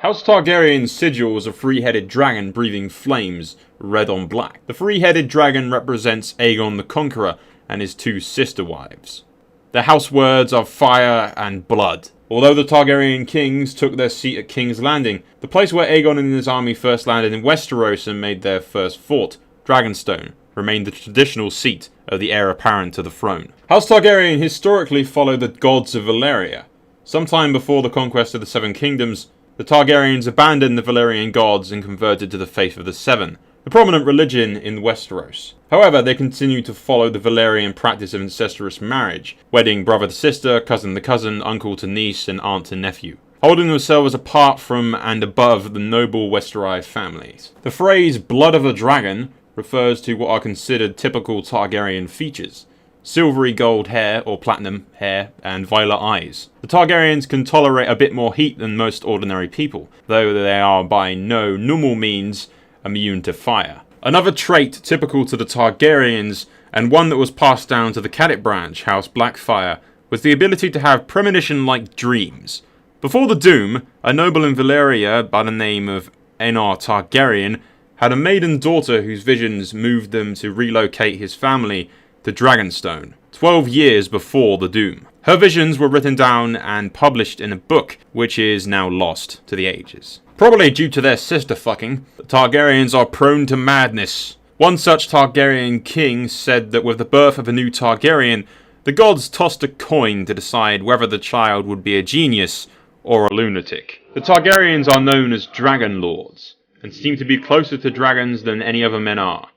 House Targaryen's sigil was a three-headed dragon breathing flames, red on black. The three-headed dragon represents Aegon the Conqueror and his two sister wives. Their house words are fire and blood. Although the Targaryen kings took their seat at King's Landing, the place where Aegon and his army first landed in Westeros and made their first fort, Dragonstone, remained the traditional seat of the heir apparent to the throne. House Targaryen historically followed the gods of Valyria. Sometime before the conquest of the Seven Kingdoms, the Targaryens abandoned the Valyrian gods and converted to the faith of the Seven, the prominent religion in Westeros. However, they continued to follow the Valyrian practice of incestuous marriage, wedding brother to sister, cousin to cousin, uncle to niece, and aunt to nephew, holding themselves apart from and above the noble Westerosi families. The phrase blood of a dragon refers to what are considered typical Targaryen features: silvery gold hair or platinum hair and violet eyes. The Targaryens can tolerate a bit more heat than most ordinary people, though they are by no normal means immune to fire. Another trait typical to the Targaryens, and one that was passed down to the Cadet branch, House Blackfyre, was the ability to have premonition-like dreams. Before the Doom, a noble in Valyria by the name of Aegon Targaryen had a maiden daughter whose visions moved them to relocate his family to Dragonstone, 12 years before the Doom. Her visions were written down and published in a book, which is now lost to the ages. Probably due to their sister fucking, the Targaryens are prone to madness. One such Targaryen king said that with the birth of a new Targaryen, the gods tossed a coin to decide whether the child would be a genius or a lunatic. The Targaryens are known as Dragon Lords, and seem to be closer to dragons than any other men are.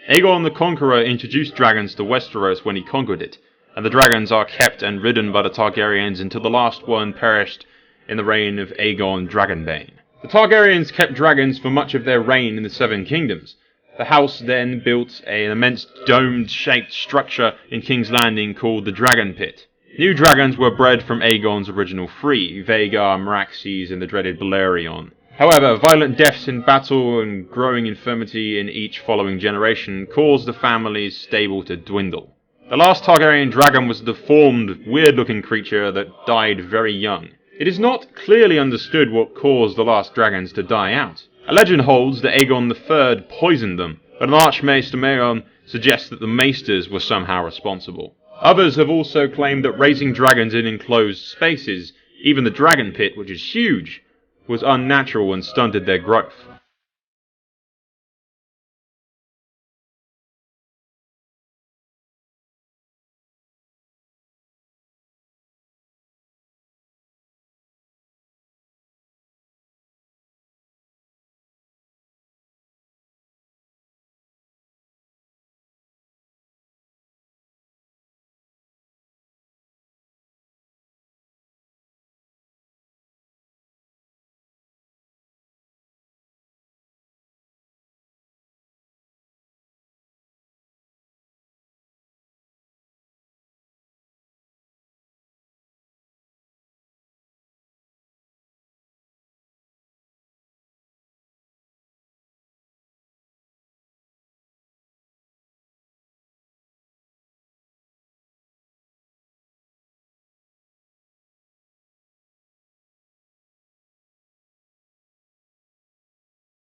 Aegon the Conqueror introduced dragons to Westeros when he conquered it, and the dragons are kept and ridden by the Targaryens until the last one perished in the reign of Aegon Dragonbane. The Targaryens kept dragons for much of their reign in the Seven Kingdoms. The house then built an immense dome-shaped structure in King's Landing called the Dragon Pit. New dragons were bred from Aegon's original three, Vhagar, Meraxes, and the dreaded Balerion. However, violent deaths in battle and growing infirmity in each following generation caused the family's stable to dwindle. The last Targaryen dragon was a deformed, weird-looking creature that died very young. It is not clearly understood what caused the last dragons to die out. A legend holds that Aegon III poisoned them, but an Archmaester Maegor suggests that the Maesters were somehow responsible. Others have also claimed that raising dragons in enclosed spaces, even the Dragon Pit, which is huge, was unnatural and stunted their growth.